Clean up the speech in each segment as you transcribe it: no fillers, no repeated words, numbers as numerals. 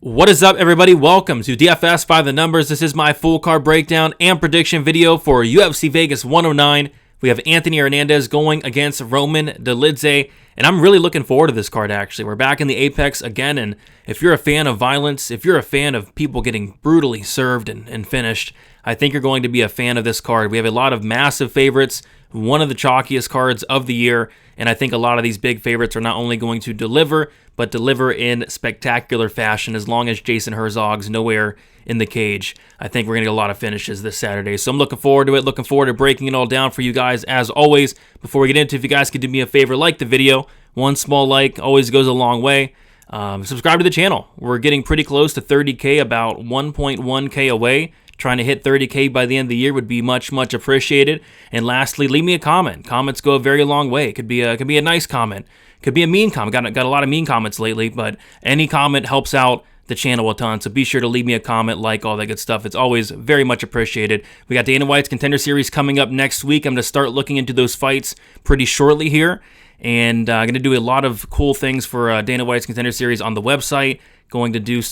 What is up, everybody? Welcome to DFS by the Numbers. This is my full card breakdown and prediction video for UFC Vegas 109. We have Anthony Hernandez going against Roman Dolidze, and I'm really looking forward to this card, actually. We're back in the Apex again, and if you're a fan of violence, if you're a fan of people getting brutally served and finished, I think you're going to be a fan of this card. We have a lot of massive favorites, one of the chalkiest cards of the year, and I think a lot of these big favorites are not only going to deliver, but deliver in spectacular fashion as long as Jason Herzog's nowhere in the cage. I think we're going to get a lot of finishes this Saturday, so I'm looking forward to it, looking forward to breaking it all down for you guys as always. Before we get into it, if you guys could do me a favor, like the video. One small like always goes a long way. Subscribe to the channel. We're getting pretty close to 30K, about 1.1K away. Trying to hit 30K by the end of the year would be much, much appreciated. And lastly, leave me a comment. Comments go a very long way. It could be a nice comment. Could be a mean comment. Got a lot of mean comments lately, but any comment helps out the channel a ton. So be sure to leave me a comment, like, all that good stuff. It's always very much appreciated. We got Dana White's Contender Series coming up next week. I'm going to start looking into those fights pretty shortly here. And I'm going to do a lot of cool things for Dana White's Contender Series on the website. Going to do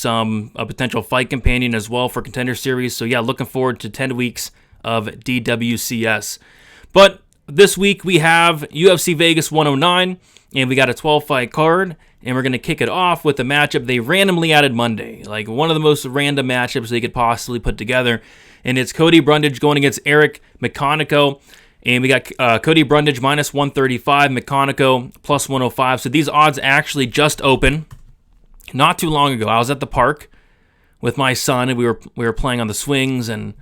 a potential fight companion as well for Contender Series. So yeah, looking forward to 10 weeks of DWCS. But this week we have UFC Vegas 109, and we got a 12-fight card, and we're going to kick it off with a matchup they randomly added Monday. Like one of the most random matchups they could possibly put together. And it's Cody Brundage going against Eryk McConico. And we got Cody Brundage minus 135, McConico plus 105. So these odds actually just open. Not too long ago, I was at the park with my son, and we were playing on the swings, and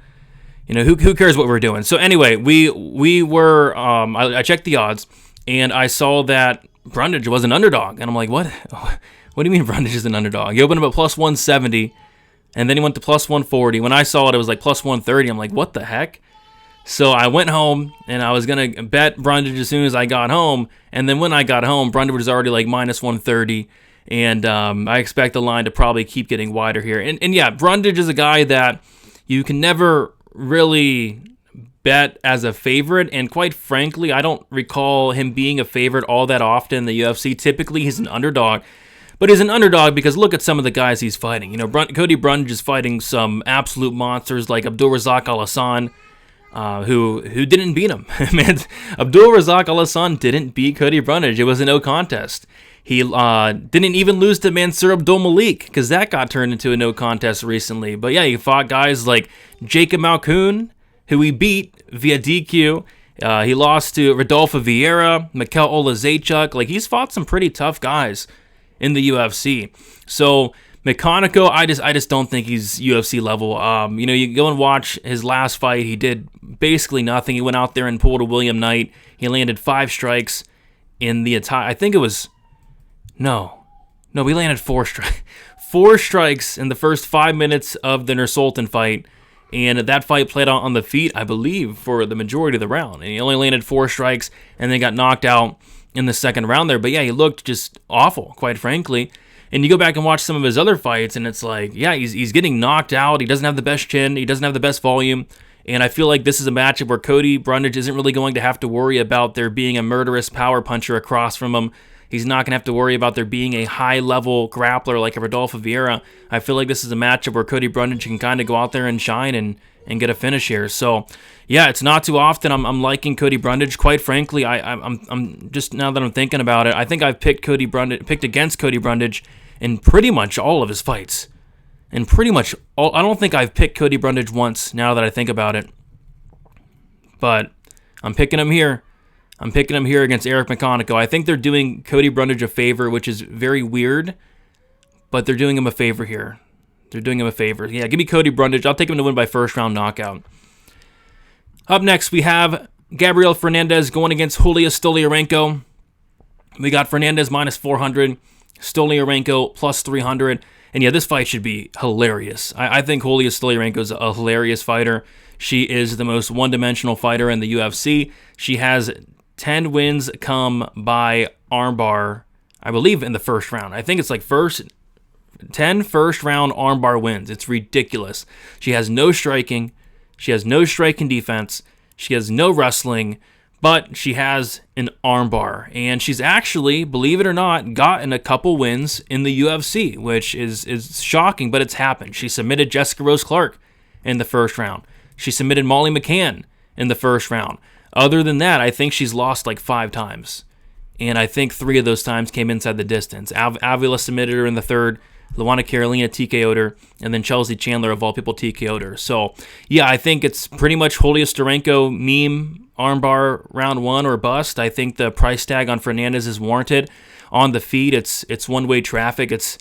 you know who cares what we're doing. So anyway, we were I checked the odds, and I saw that Brundage was an underdog, and I'm like, what? What do you mean Brundage is an underdog? He opened up at plus 170, and then he went to plus 140. When I saw it, it was like plus 130. I'm like, what the heck? So I went home, and I was gonna bet Brundage as soon as I got home, and then when I got home, Brundage was already like minus 130. And I expect the line to probably keep getting wider here. And yeah, Brundage is a guy that you can never really bet as a favorite. And quite frankly, I don't recall him being a favorite all that often in the UFC. Typically, he's an underdog. But he's an underdog because look at some of the guys he's fighting. You know, Cody Brundage is fighting some absolute monsters like Abdulrazak Al-Hassan, who didn't beat him. Man, Abdulrazak Al-Hassan didn't beat Cody Brundage. It was a no contest. He didn't even lose to Mansour Abdulmalik because that got turned into a no contest recently. But yeah, he fought guys like Jacob Malkoun, who he beat via DQ. He lost to Rodolfo Vieira, Mikel Olazechuk. Like, he's fought some pretty tough guys in the UFC. So McConico, I just don't think he's UFC level. You know, you go and watch his last fight. He did basically nothing. He went out there and pulled a William Knight. He landed 5 strikes in the entire. I think it was. No, we landed 4 strikes. 4 strikes in the first 5 minutes of the Nursultan fight, and that fight played out on the feet, I believe, for the majority of the round. And he only landed 4 strikes, and then got knocked out in the second round there. But yeah, he looked just awful, quite frankly. And you go back and watch some of his other fights, and it's like, yeah, he's getting knocked out. He doesn't have the best chin. He doesn't have the best volume. And I feel like this is a matchup where Cody Brundage isn't really going to have to worry about there being a murderous power puncher across from him. He's not going to have to worry about there being a high-level grappler like a Rodolfo Vieira. I feel like this is a matchup where Cody Brundage can kind of go out there and shine and get a finish here. So, yeah, it's not too often I'm liking Cody Brundage. Quite frankly, I'm just, now that I'm thinking about it, I think I've picked against Cody Brundage in pretty much all of his fights. And pretty much all, I don't think I've picked Cody Brundage once now that I think about it. But I'm picking him here. I'm picking him here against Eryk McConico. I think they're doing Cody Brundage a favor, which is very weird, but they're doing him a favor here. They're doing him a favor. Yeah, give me Cody Brundage. I'll take him to win by first-round knockout. Up next, we have Gabriella Fernandez going against Julija Stoliarenko. We got Fernandez minus 400, Stoliarenko plus 300. And yeah, this fight should be hilarious. I think Julija Stoliarenko is a hilarious fighter. She is the most one-dimensional fighter in the UFC. She has 10 wins come by armbar, I believe, in the first round. I think it's like 10 first-round armbar wins. It's ridiculous. She has no striking. She has no striking defense. She has no wrestling. but she has an armbar, and she's actually, believe it or not, gotten a couple wins in the UFC, which is shocking, but it's happened. She submitted Jessica Rose Clark in the first round. She submitted Molly McCann in the first round. Other than that, I think she's lost like 5 times, and I think 3 of those times came inside the distance. Avila submitted her in the third, Luana Carolina TKO'd her, and then Chelsea Chandler, of all people, TKO'd her. So, yeah, I think it's pretty much Julija Stoliarenko meme armbar round 1 or bust. I think the price tag on Fernandes is warranted. On the feet, it's one-way traffic. It's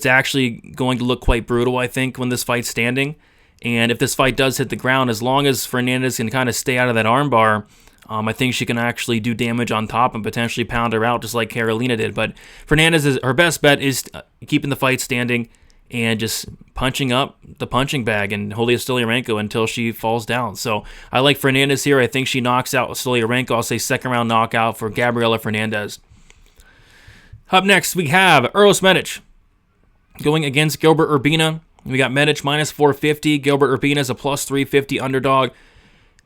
actually going to look quite brutal, I think, when this fight's standing. And if this fight does hit the ground, as long as Fernandes can kind of stay out of that armbar, I think she can actually do damage on top and potentially pound her out just like Carolina did. But Fernandes, her best bet is keeping the fight standing and just punching up the punching bag and Julija Stoliarenko until she falls down. So I like Fernandes here. I think she knocks out Stoliarenko. I'll say second round knockout for Gabriella Fernandez. Up next, we have Uros Medic going against Gilbert Urbina. We got Medic minus 450. Gilbert Urbina is a plus 350 underdog.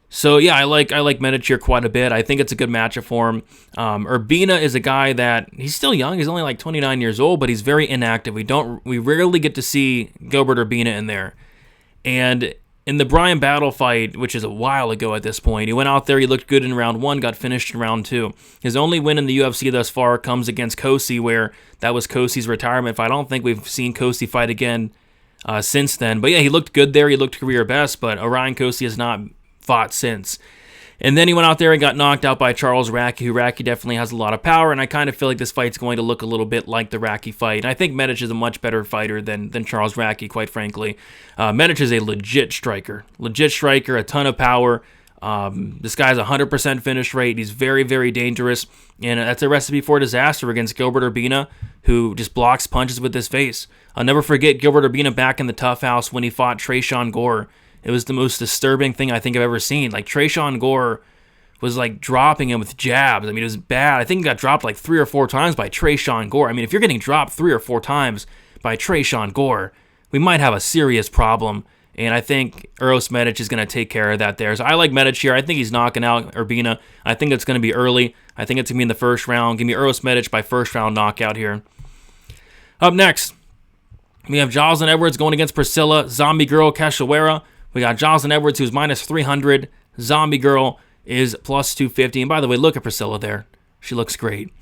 So yeah, I like Medic here quite a bit. I think it's a good matchup for him. Urbina is a guy that he's still young. He's only like 29 years old, but he's very inactive. We rarely get to see Gilbert Urbina in there. And in the Brian Battle fight, which is a while ago at this point, he went out there, he looked good in round 1, got finished in round 2. His only win in the UFC thus far comes against Kosi, where that was Kosi's retirement fight. I don't think we've seen Kosi fight again since then. But yeah, he looked good there. He looked career best, but Orion Kosi has not fought since. And then he went out there and got knocked out by Charles Racky, who Racky definitely has a lot of power, and I kind of feel like this fight's going to look a little bit like the Racky fight. And I think Medic is a much better fighter than Charles Racky, quite frankly. Medic is a legit striker, a ton of power. This guy's 100% finish rate. He's very, very dangerous, and that's a recipe for disaster against Gilbert Urbina, who just blocks punches with his face. I'll never forget Gilbert Urbina back in the Tough House when he fought Tresean Gore. It was the most disturbing thing I think I've ever seen. Like, Tresean Gore was like dropping him with jabs. I mean, it was bad. I think he got dropped like 3 or 4 times by Tresean Gore. I mean, if you're getting dropped 3 or 4 times by Tresean Gore, we might have a serious problem. And I think Uros Medic is going to take care of that there. So I like Medic here. I think he's knocking out Urbina. I think it's going to be early. I think it's going to be in the first round. Give me Uros Medic by first round knockout here. Up next, we have Joselyne Edwards going against Priscila, Zombie Girl, Cachoeira. We got Joselyne Edwards, who's minus 300. Zombie Girl is plus 250. And by the way, look at Priscila there. She looks great.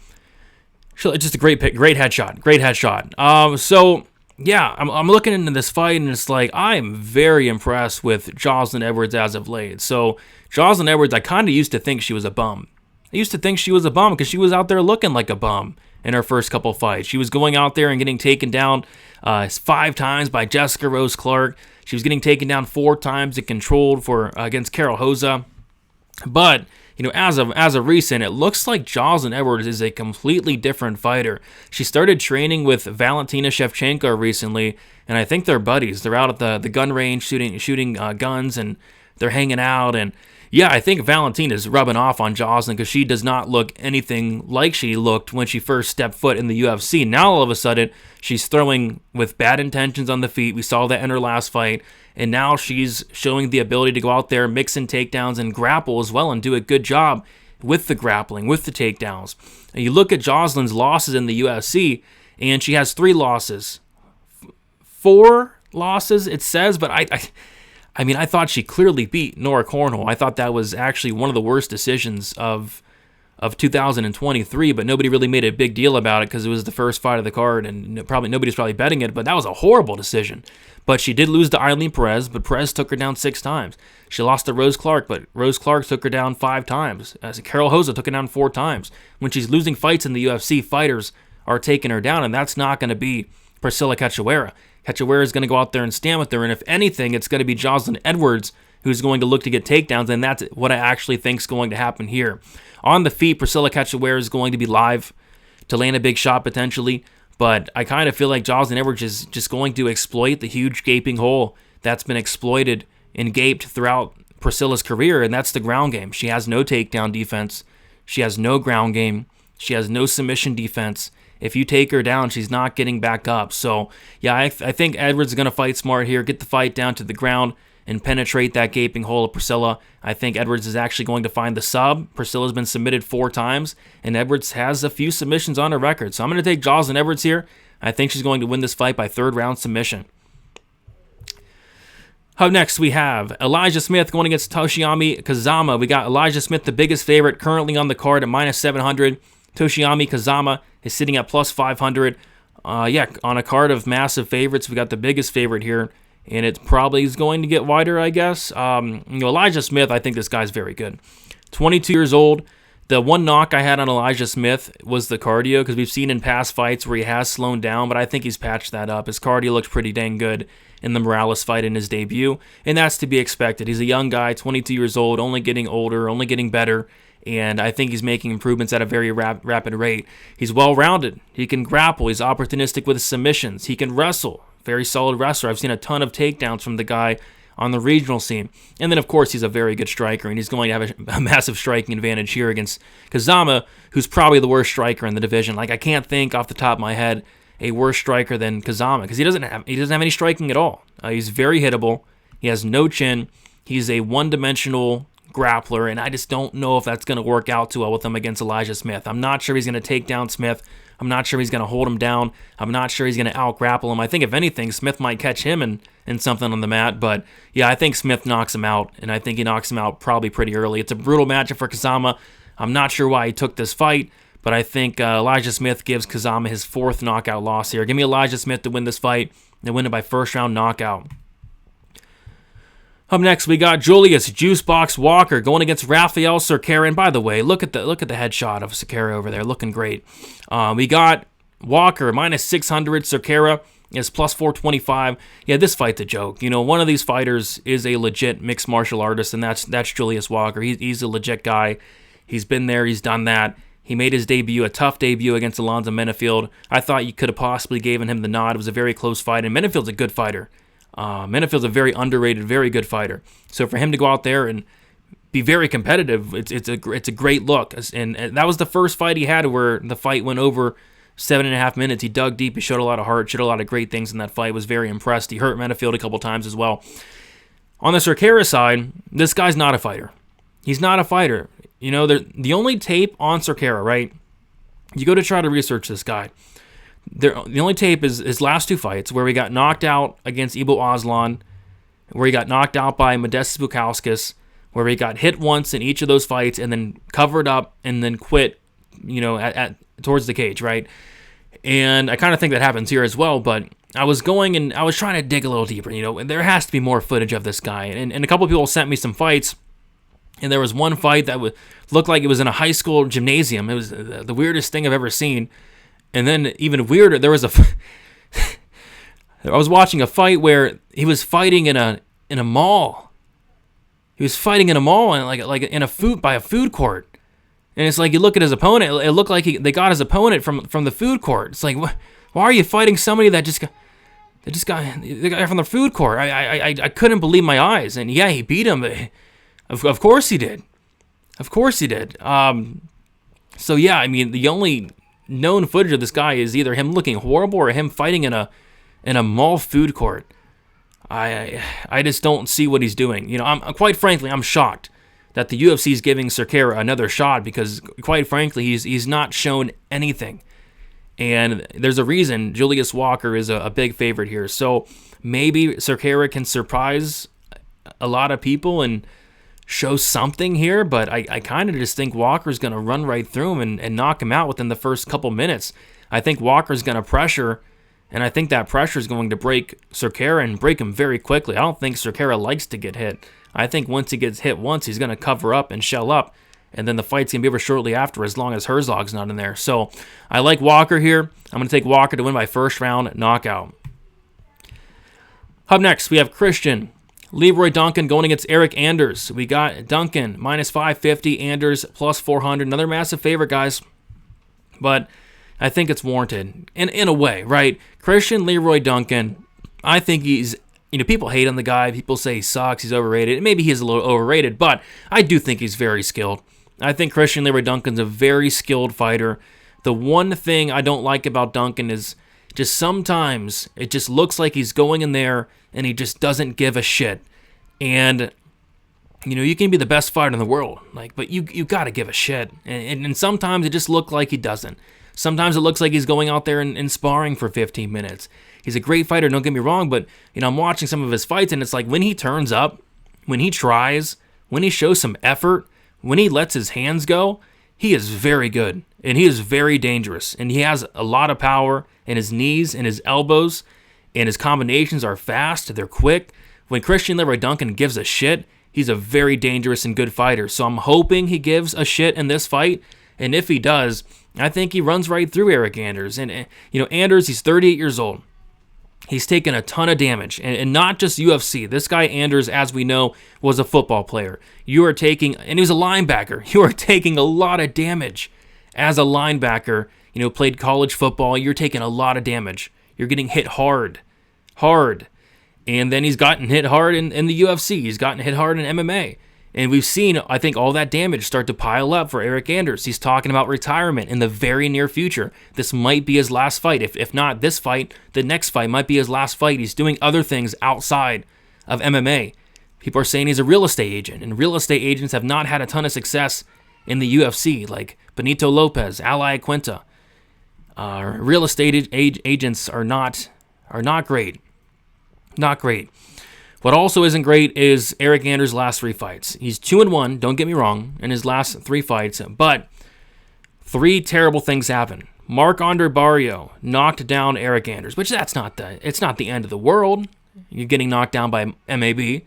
Just a great pick. Great headshot. So, yeah, I'm looking into this fight, and it's like, I'm very impressed with Joselyne Edwards as of late. So, Joselyne Edwards, I kind of used to think she was a bum. I used to think she was a bum because she was out there looking like a bum in her first couple fights. She was going out there and getting taken down 5 times by Jessica Rose Clark. She was getting taken down 4 times and controlled against Carol Hoza. But, you know, as of recent, it looks like Joselyne Edwards is a completely different fighter. She started training with Valentina Shevchenko recently, and I think they're buddies. They're out at the gun range shooting guns, and they're hanging out. And yeah, I think Valentina is rubbing off on Joselyne because she does not look anything like she looked when she first stepped foot in the UFC. Now, all of a sudden, she's throwing with bad intentions on the feet. We saw that in her last fight. And now she's showing the ability to go out there, mix in takedowns, and grapple as well, and do a good job with the grappling, with the takedowns. And you look at Joselyne's losses in the UFC, and she has 3 losses. 4 losses, it says, but I mean, I thought she clearly beat Nora Cornwell. I thought that was actually one of the worst decisions of 2023, but nobody really made a big deal about it because it was the first fight of the card, and nobody's probably betting it, but that was a horrible decision. But she did lose to Eileen Perez, but Perez took her down 6 times. She lost to Rose Clark, but Rose Clark took her down 5 times. Carol Hoza took her down 4 times. When she's losing fights in the UFC, fighters are taking her down, and that's not going to be Priscila Cachoeira. Cachoeira is going to go out there and stand with her, and if anything, it's going to be Joselyne Edwards who's going to look to get takedowns, and that's what I actually think is going to happen here. On the feet, Priscila Cachoeira is going to be live to land a big shot potentially, but I kind of feel like Joselyne Edwards is just going to exploit the huge gaping hole that's been exploited and gaped throughout Priscilla's career, and that's the ground game. She has no takedown defense. She has no ground game. She has no submission defense. If you take her down, she's not getting back up. So, yeah, I think Edwards is going to fight smart here, get the fight down to the ground, and penetrate that gaping hole of Priscila. I think Edwards is actually going to find the sub. Priscilla's been submitted 4 times, and Edwards has a few submissions on her record. So I'm going to take Joselyne Edwards here. I think she's going to win this fight by 3rd round submission. Up next, we have Elijah Smith going against Toshiomi Kazama. We got Elijah Smith, the biggest favorite, currently on the card at -700. Toshiomi Kazama is sitting at +500. On a card of massive favorites, we got the biggest favorite here, and it probably is going to get wider, I guess. Elijah Smith, I think this guy's very good. 22 years old. The one knock I had on Elijah Smith was the cardio, because we've seen in past fights where he has slowed down, but I think he's patched that up. His cardio looks pretty dang good in the Morales fight in his debut, and that's to be expected. He's a young guy, 22 years old, only getting older, only getting better, and I think he's making improvements at a very rapid rate. He's well-rounded. He can grapple. He's opportunistic with his submissions. He can wrestle. Very solid wrestler. I've seen a ton of takedowns from the guy on the regional scene. And then, of course, he's a very good striker, and he's going to have a massive striking advantage here against Kazama, who's probably the worst striker in the division. Like, I can't think off the top of my head a worse striker than Kazama, because he doesn't have any striking at all. He's very hittable. He has no chin. He's a one-dimensional grappler, and I just don't know if that's going to work out too well with him against Elijah Smith. I'm not sure he's going to take down Smith. I'm not sure he's going to hold him down. I'm not sure he's going to out-grapple him. I think, if anything, Smith might catch him in something on the mat, but yeah, I think Smith knocks him out, and I think he knocks him out probably pretty early. It's a brutal matchup for Kazama. I'm not sure why he took this fight, but I think Elijah Smith gives Kazama his 4th knockout loss here. Give me Elijah Smith to win this fight. They win it by 1st round knockout. Up next, we got Julius Juicebox Walker going against Raffael Cerqueira. And by the way, look at the headshot of Cerqueira over there, looking great. We got Walker -600. Cerqueira is +425. Yeah, this fight's a joke. One of these fighters is a legit mixed martial artist, and that's Julius Walker. He's a legit guy. He's been there. He's done that. He made his debut, a tough debut against Alonzo Menefield. I thought you could have possibly given him the nod. It was a very close fight, and Menefield's a good fighter. Menefield's a very underrated, very good fighter. So for him to go out there and be very competitive, it's a great look. And that was the first fight he had where the fight went over 7.5 minutes. He dug deep. He showed a lot of heart, showed a lot of great things in that fight. Was very impressed. He hurt Menefield a couple times as well. On the Cerqueira side, this guy's not a fighter. He's not a fighter. The only tape on Cerqueira, right? You go to try to research this guy. The only tape is his last 2 fights, where he got knocked out against Ibo Aslan, where he got knocked out by Modestas Bukauskas, where he got hit once in each of those fights and then covered up and then quit, towards the cage, right? And I kind of think that happens here as well, but I was trying to dig a little deeper. There has to be more footage of this guy. And a couple of people sent me some fights. And there was one fight that looked like it was in a high school gymnasium. It was the weirdest thing I've ever seen. And then even weirder, there was I was watching a fight where he was fighting in a mall. He was fighting in a mall and like in by a food court. And it's like, you look at his opponent, it looked like they got his opponent from the food court. It's like, why are you fighting somebody that just got the guy from the food court? I couldn't believe my eyes. And yeah, he beat him. Of course he did. Of course he did. So yeah, I mean, the only known footage of this guy is either him looking horrible or him fighting in a mall food court. I just don't see what he's doing. I'm quite frankly, I'm shocked that the UFC is giving Cerqueira another shot, because quite frankly, he's not shown anything. And there's a reason Julius Walker is a big favorite here. So maybe Cerqueira can surprise a lot of people and show something here, but I kind of just think Walker's going to run right through him and knock him out within the first couple minutes. I think Walker's going to pressure, and I think that pressure is going to break Cerqueira and break him very quickly. I don't think Cerqueira likes to get hit. I think once he gets hit once, he's going to cover up and shell up, and then the fight's going to be over shortly after, as long as Herzog's not in there. So I like Walker here. I'm going to take Walker to win by 1st round knockout. Up next, we have Christian Leroy Duncan going against Eryk Anders. We got Duncan -550, Anders +400. Another massive favorite, guys. But I think it's warranted in a way, right? Christian Leroy Duncan, I think he's, people hate on the guy. People say he sucks, he's overrated. And maybe he's a little overrated, but I do think he's very skilled. I think Christian Leroy Duncan's a very skilled fighter. The one thing I don't like about Duncan is just sometimes it just looks like he's going in there and he just doesn't give a shit. And, you can be the best fighter in the world, but you got to give a shit. And sometimes it just looks like he doesn't. Sometimes it looks like he's going out there and sparring for 15 minutes. He's a great fighter, don't get me wrong, but, I'm watching some of his fights, and it's like when he turns up, when he tries, when he shows some effort, when he lets his hands go, he is very good, and he is very dangerous, and he has a lot of power in his knees and his elbows, and his combinations are fast, they're quick. When Christain Leroy Duncan gives a shit, he's a very dangerous and good fighter, so I'm hoping he gives a shit in this fight, and if he does, I think he runs right through Eryk Anders, and, Anders, he's 38 years old. He's taken a ton of damage, and not just UFC. This guy, Anders, as we know, was a football player. And he was a linebacker. You are taking a lot of damage as a linebacker. Played college football. You're taking a lot of damage. You're getting hit hard. And then he's gotten hit hard in the UFC. He's gotten hit hard in MMA. And we've seen, I think, all that damage start to pile up for Eryk Anders. He's talking about retirement in the very near future. This might be his last fight. If not this fight, the next fight might be his last fight. He's doing other things outside of MMA. People are saying he's a real estate agent, and real estate agents have not had a ton of success in the UFC, like Benito Lopez, Ali Quinta. Real estate agents are not great. Not great. What also isn't great is Eryk Anders' last 3 fights. He's 2-1, don't get me wrong, in his last 3 fights, but 3 terrible things happened. Marc-Andre Barriault knocked down Eryk Anders, which it's not the end of the world. You're getting knocked down by MAB.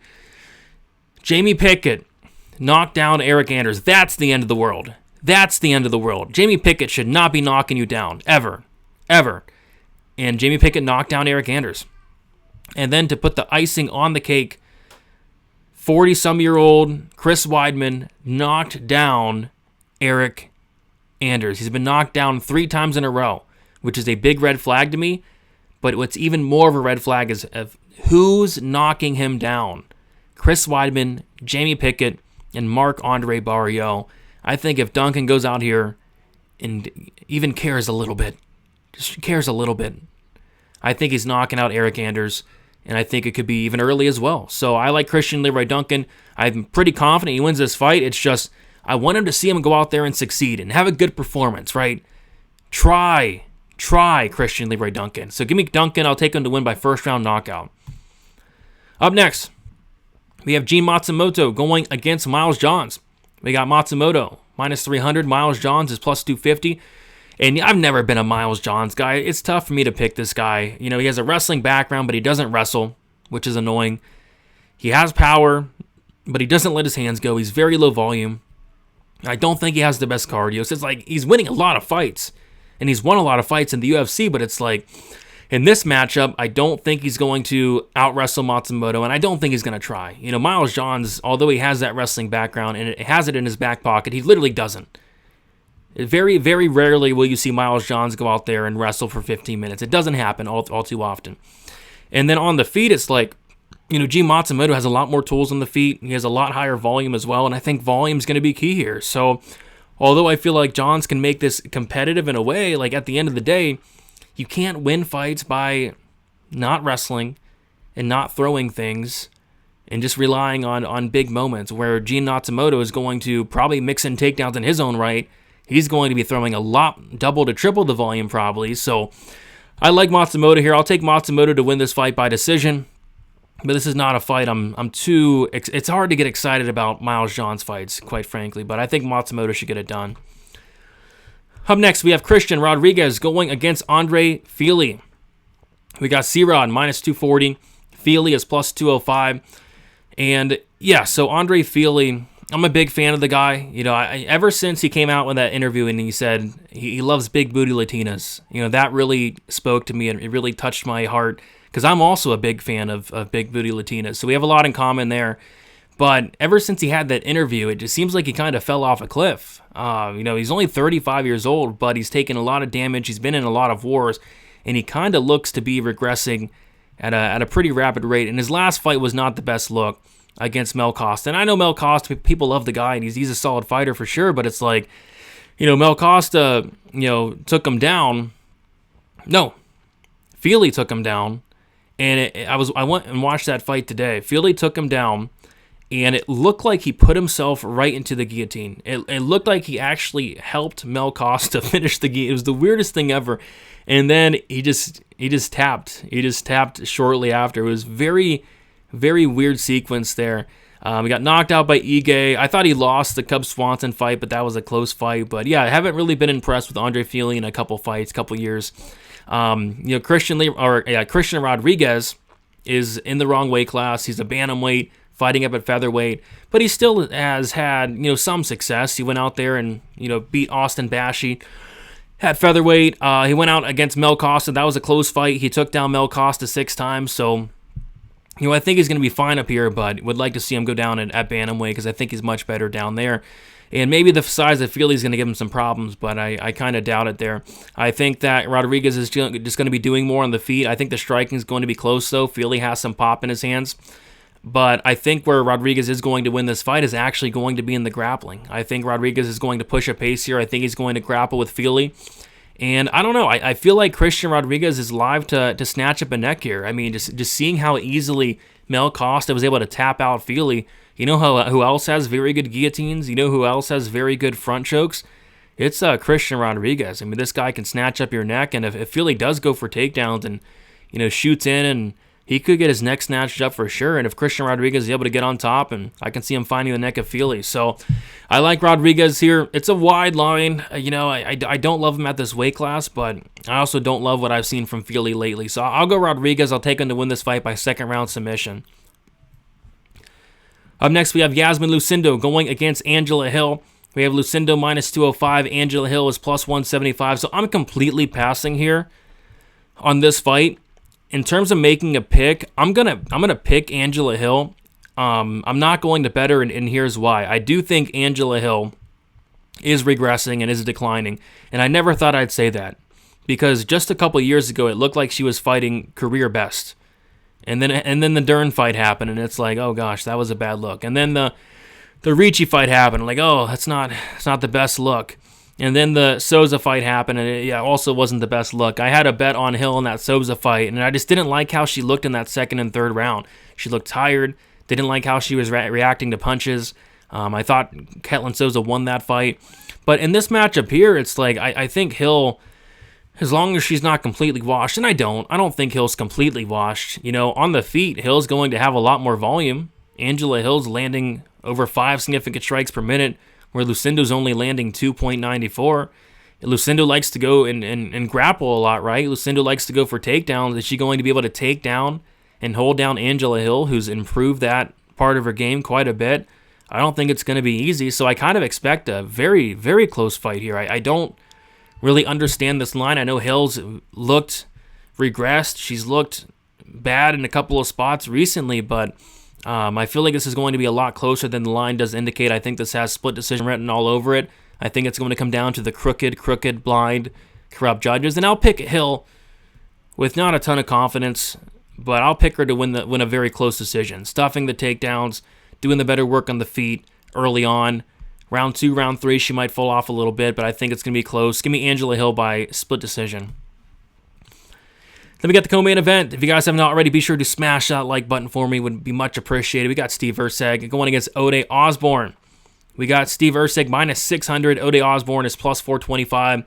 Jamie Pickett knocked down Eryk Anders. That's the end of the world. That's the end of the world. Jamie Pickett should not be knocking you down, ever. And Jamie Pickett knocked down Eryk Anders. And then to put the icing on the cake, 40-some-year-old Chris Weidman knocked down Eryk Anders. He's been knocked down 3 times in a row, which is a big red flag to me. But what's even more of a red flag is of who's knocking him down. Chris Weidman, Jamie Pickett, and Marc-Andre Barriault. I think if Duncan goes out here and even cares a little bit, just cares a little bit, I think he's knocking out Eryk Anders, and I think it could be even early as well. So I like Christain Leroy Duncan. I'm pretty confident he wins this fight. It's just I want him to see him go out there and succeed and have a good performance, right? Try Christain Leroy Duncan. So give me Duncan. I'll take him to win by first-round knockout. Up next, we have Gene Matsumoto going against Miles Johns. We got Matsumoto, -300. Miles Johns is +250. And I've never been a Miles Johns guy. It's tough for me to pick this guy. He has a wrestling background, but he doesn't wrestle, which is annoying. He has power, but he doesn't let his hands go. He's very low volume. I don't think he has the best cardio. So it's like he's winning a lot of fights, and he's won a lot of fights in the UFC, but it's like in this matchup, I don't think he's going to out-wrestle Matsumoto, and I don't think he's going to try. Miles Johns, although he has that wrestling background and it has it in his back pocket, he literally doesn't. Very, very rarely will you see Miles Johns go out there and wrestle for 15 minutes. It doesn't happen all too often. And then on the feet, it's like, Gene Matsumoto has a lot more tools on the feet. He has a lot higher volume as well, and I think volume is going to be key here. So, although I feel like Johns can make this competitive in a way, like at the end of the day, you can't win fights by not wrestling and not throwing things and just relying on big moments where Gene Matsumoto is going to probably mix in takedowns in his own right. He's going to be throwing a lot, double to triple the volume probably. So I like Matsumoto here. I'll take Matsumoto to win this fight by decision. But this is not a fight it's hard to get excited about Miles Johns fights, quite frankly. But I think Matsumoto should get it done. Up next, we have Christian Rodriguez going against Andre Fili. We got C-Rod -240. Fili is +205. And yeah, so Andre Fili, I'm a big fan of the guy. Ever since he came out with that interview and he said he loves big booty Latinas, that really spoke to me and it really touched my heart because I'm also a big fan of big booty Latinas. So we have a lot in common there. But ever since he had that interview, it just seems like he kind of fell off a cliff. He's only 35 years old, but he's taken a lot of damage. He's been in a lot of wars, and he kind of looks to be regressing at a pretty rapid rate. And his last fight was not the best look against Mel Costa. And I know Mel Costa, people love the guy, and he's a solid fighter for sure, but it's like, Mel Costa, took him down. No, Fili took him down, And I went and watched that fight today. Fili took him down, and it looked like he put himself right into the guillotine. It looked like he actually helped Mel Costa finish the guillotine. It was the weirdest thing ever. And then he just tapped. He just tapped shortly after. It was very, very weird sequence there. He got knocked out by Ige. I thought he lost the Cub Swanson fight, but that was a close fight. But yeah, I haven't really been impressed with Andre Fili in a couple fights, couple years. Christian Rodriguez is in the wrong weight class. He's a bantamweight, fighting up at featherweight, but he still has had, some success. He went out there and, beat Austin Bashi at featherweight. He went out against Mel Costa. That was a close fight. He took down Mel Costa 6 times, so I think he's going to be fine up here, but would like to see him go down at bantamweight because I think he's much better down there. And maybe the size of Fili is going to give him some problems, but I kind of doubt it there. I think that Rodriguez is just going to be doing more on the feet. I think the striking is going to be close, though. Fili has some pop in his hands. But I think where Rodriguez is going to win this fight is actually going to be in the grappling. I think Rodriguez is going to push a pace here. I think he's going to grapple with Fili. And I don't know. I feel like Christian Rodriguez is live to snatch up a neck here. I mean, just seeing how easily Mel Costa was able to tap out Fili. You know who else has very good guillotines? You know who else has very good front chokes? It's Christian Rodriguez. I mean, this guy can snatch up your neck, and if Fili does go for takedowns and shoots in, and he could get his neck snatched up for sure. And if Christian Rodriguez is able to get on top, and I can see him finding the neck of Fili. So I like Rodriguez here. It's a wide line. I don't love him at this weight class, but I also don't love what I've seen from Fili lately. So I'll go Rodriguez. I'll take him to win this fight by second round submission. Up next, we have Iasmin Lucindo going against Angela Hill. We have Lucindo minus 205. Angela Hill is plus 175. So I'm completely passing here on this fight. In terms of making a pick, I'm gonna pick Angela Hill. I'm not going to bet her, and here's why. I do think Angela Hill is regressing and is declining, and I never thought I'd say that because just a couple years ago, it looked like she was fighting career best. And then the Dern fight happened, and it's like, oh gosh, that was a bad look. And then the Ricci fight happened, like, oh, it's not the best look. And then the Souza fight happened, and it also wasn't the best look. I had a bet on Hill in that Souza fight, and I just didn't like how she looked in that second and third round. She looked tired. Didn't like how she was reacting to punches. I thought Ketlin Souza won that fight. But in this matchup here, it's like I think Hill, as long as she's not completely washed, and I don't think Hill's completely washed. On the feet, Hill's going to have a lot more volume. Angela Hill's landing over 5 significant strikes per minute, where Lucindo's only landing 2.94. Lucindo likes to go and grapple a lot, right? Lucindo likes to go for takedowns. Is she going to be able to take down and hold down Angela Hill, who's improved that part of her game quite a bit? I don't think it's going to be easy, so I kind of expect a very, very close fight here. I don't really understand this line. I know Hill's looked regressed. She's looked bad in a couple of spots recently, but I feel like this is going to be a lot closer than the line does indicate. I think this has split decision written all over it. I think it's going to come down to the crooked, blind, corrupt judges, and I'll pick Hill with not a ton of confidence, but I'll pick her to win a very close decision. Stuffing the takedowns, doing the better work on the feet early on. Round 2, round 3, she might fall off a little bit, but I think it's going to be close. Give me Angela Hill by split decision. Then we got the co-main event. If you guys haven't already, be sure to smash that like button for me. Would be much appreciated. We got Steve Erceg going against Ode Osborne. We got Steve Erceg minus 600. Ode Osborne is plus 425.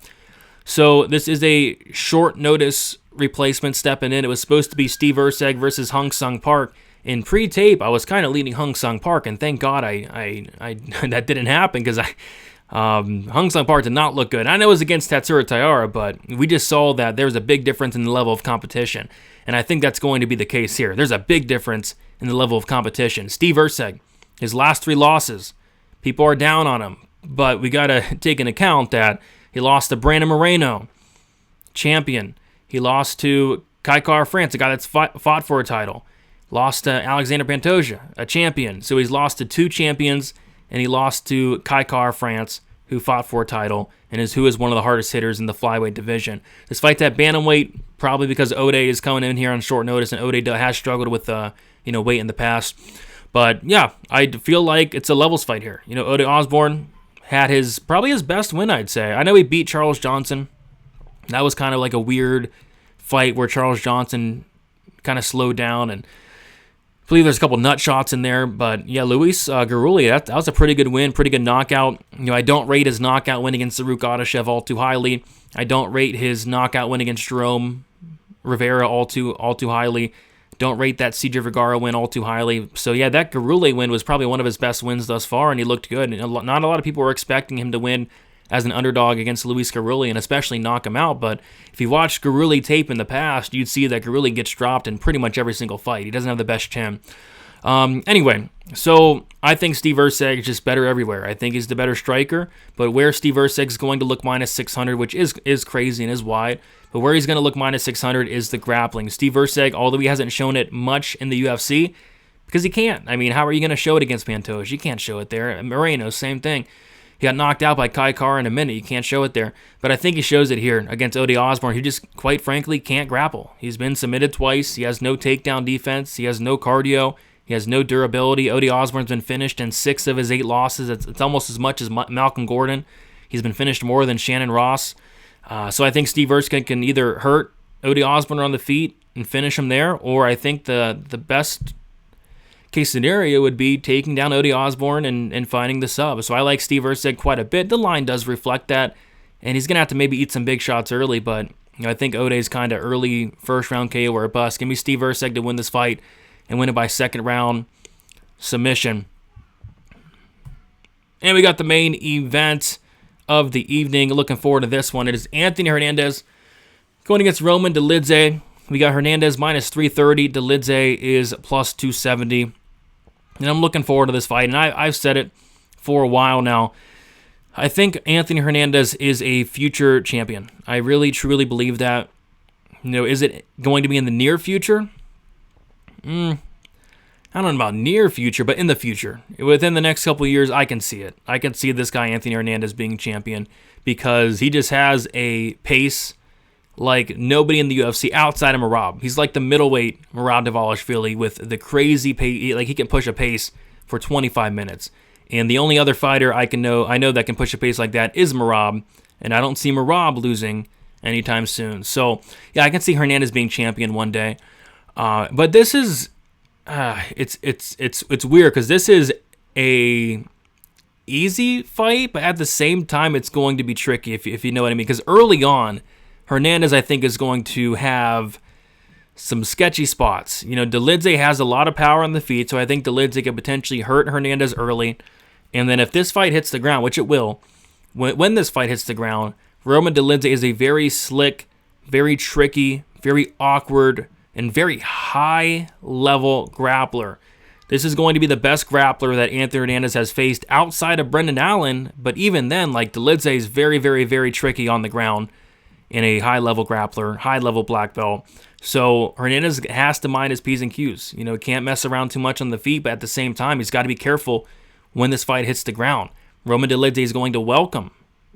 So this is a short notice replacement stepping in. It was supposed to be Steve Erceg versus Hung Sung Park. In pre-tape, I was kind of leaning Hung Sung Park, and thank God I that didn't happen because Hung Sung Park did not look good. I know it was against Tatsuro Taira, but we just saw that there's a big difference in the level of competition, and I think that's going to be the case here. There's a big difference in the level of competition. Steve Erceg, his last 3 losses, people are down on him, but we got to take into account that he lost to Brandon Moreno, champion. He lost to Kaikar France, a guy that's fought for a title. Lost to Alexander Pantoja, a champion. So he's lost to 2 champions, and he lost to Kaikar France, who fought for a title, and who is one of the hardest hitters in the flyweight division. This fight's at bantamweight, probably because Ode is coming in here on short notice, and Ode has struggled with weight in the past. But yeah, I feel like it's a levels fight here. Ode Osborne had probably his best win, I'd say. I know he beat Charles Johnson. That was kind of like a weird fight where Charles Johnson kind of slowed down, and I believe there's a couple nut shots in there. But yeah, Luis Garuli, that was a pretty good win, pretty good knockout. I don't rate his knockout win against Zaruk Adashev all too highly. I don't rate his knockout win against Jerome Rivera all too highly. Don't rate that CJ Vergara win all too highly. So yeah, that Garule win was probably one of his best wins thus far, and he looked good. And not a lot of people were expecting him to win as an underdog against Luis Garule and especially knock him out. But if you watched Garule tape in the past, you'd see that Garule gets dropped in pretty much every single fight. He doesn't have the best chin. Anyway, so I think Steve Erceg is just better everywhere. I think he's the better striker, but where Steve Erceg is going to look minus 600, which is crazy and is wide, but where he's going to look minus 600 is the grappling. Steve Erceg, although he hasn't shown it much in the UFC, because he can't. I mean, how are you going to show it against Pantoja? You can't show it there. Moreno, same thing. He got knocked out by Kai Carr in a minute. You can't show it there. But I think he shows it here against Ode Osborne. He just, quite frankly, can't grapple. He's been submitted twice. He has no takedown defense. He has no cardio. He has no durability. Ode Osborne's been finished in 6 of his 8 losses. It's almost as much as Malcolm Gordon. He's been finished more than Shannon Ross. So I think Steve Erskine can either hurt Ode Osborne on the feet and finish him there, or I think the best case scenario would be taking down Ode Osborne and finding the sub. So I like Steve Erceg quite a bit. The line does reflect that, and he's going to have to maybe eat some big shots early, but I think Ode's kind of early first-round KO or a bust. Give me Steve Erceg to win this fight and win it by second-round submission. And we got the main event of the evening. Looking forward to this one. It is Anthony Hernandez going against Roman Dolidze. We got Hernandez minus 330. Dolidze is plus 270. And I'm looking forward to this fight. And I've said it for a while now. I think Anthony Hernandez is a future champion. I really, truly believe that. Is it going to be in the near future? I don't know about near future, but in the future. Within the next couple of years, I can see it. I can see this guy, Anthony Hernandez, being champion because he just has a pace like nobody in the UFC outside of Merab. He's like the middleweight Merab Dvalishvili with the crazy pace. Like he can push a pace for 25 minutes. And the only other fighter I know that can push a pace like that is Merab, and I don't see Merab losing anytime soon. So yeah, I can see Hernandez being champion one day. But this is it's weird because this is a easy fight, but at the same time it's going to be tricky if you know what I mean. Because early on, Hernandez, I think, is going to have some sketchy spots. Dolidze has a lot of power on the feet, so I think Dolidze could potentially hurt Hernandez early. And then if this fight hits the ground, which it will, when this fight hits the ground, Roman Dolidze is a very slick, very tricky, very awkward, and very high-level grappler. This is going to be the best grappler that Anthony Hernandez has faced outside of Brendan Allen, but even then, Dolidze is very, very, very tricky on the ground in a high-level grappler, high-level black belt. So Hernandez has to mind his P's and Q's. Can't mess around too much on the feet, but at the same time, he's got to be careful when this fight hits the ground. Roman Dolidze is going to welcome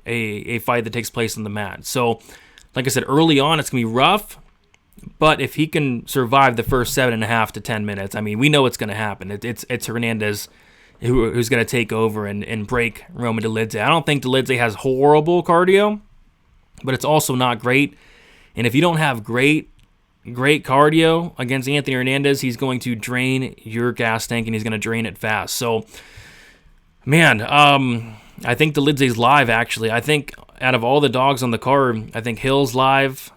a fight that takes place on the mat. So, like I said, early on, it's going to be rough, but if he can survive the first 7.5 to 10 minutes, I mean, we know what's going to happen. It's Hernandez who's going to take over and break Roman Dolidze. I don't think Dolidze has horrible cardio, but it's also not great. And if you don't have great cardio against Anthony Hernandez, he's going to drain your gas tank, and he's going to drain it fast. So, man, I think Dolidze's live, actually. I think out of all the dogs on the card, I think Hill's live,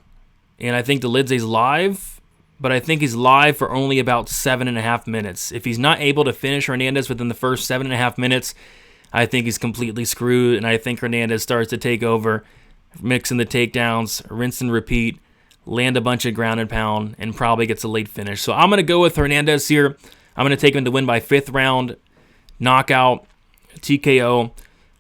and I think Dolidze's live, but I think he's live for only about 7.5 minutes. If he's not able to finish Hernandez within the first 7.5 minutes, I think he's completely screwed, and I think Hernandez starts to take over, mixing the takedowns, rinse and repeat, land a bunch of ground and pound, and probably gets a late finish. So I'm going to go with Hernandez here. I'm going to take him to win by 5th round, knockout, TKO,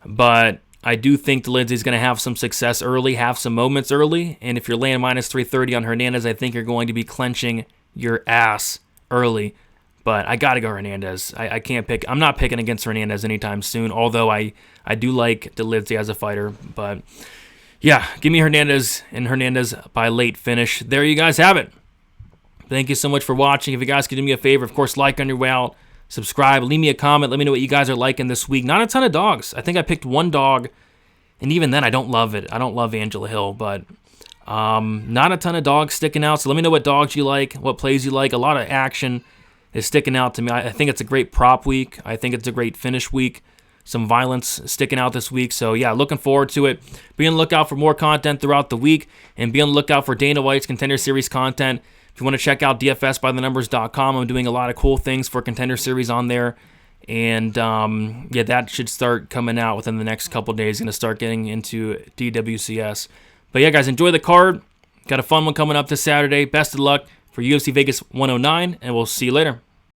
but I do think Dolidze is going to have some success early, have some moments early, and if you're laying minus 330 on Hernandez, I think you're going to be clenching your ass early. But I got to go Hernandez. I can't pick. I'm not picking against Hernandez anytime soon, although I do like Dolidze as a fighter. But yeah, give me Hernandez and Hernandez by late finish. There you guys have it. Thank you so much for watching. If you guys could do me a favor, of course, like on your way out, subscribe, leave me a comment, let me know what you guys are liking this week. Not a ton of dogs. I think I picked one dog, and even then I don't love it. I don't love Angela Hill, but Not a ton of dogs sticking out, so let me know what dogs you like, what plays you like. A lot of action is sticking out to me. I think it's a great prop week. I think it's a great finish week. Some violence sticking out this week. So, yeah, looking forward to it. Be on the lookout for more content throughout the week, and be on the lookout for Dana White's Contender Series content. If you want to check out DFSbythenumbers.com, I'm doing a lot of cool things for Contender Series on there. And, yeah, that should start coming out within the next couple days. Going to start getting into DWCS. But, yeah, guys, enjoy the card. Got a fun one coming up this Saturday. Best of luck for UFC Vegas 109, and we'll see you later.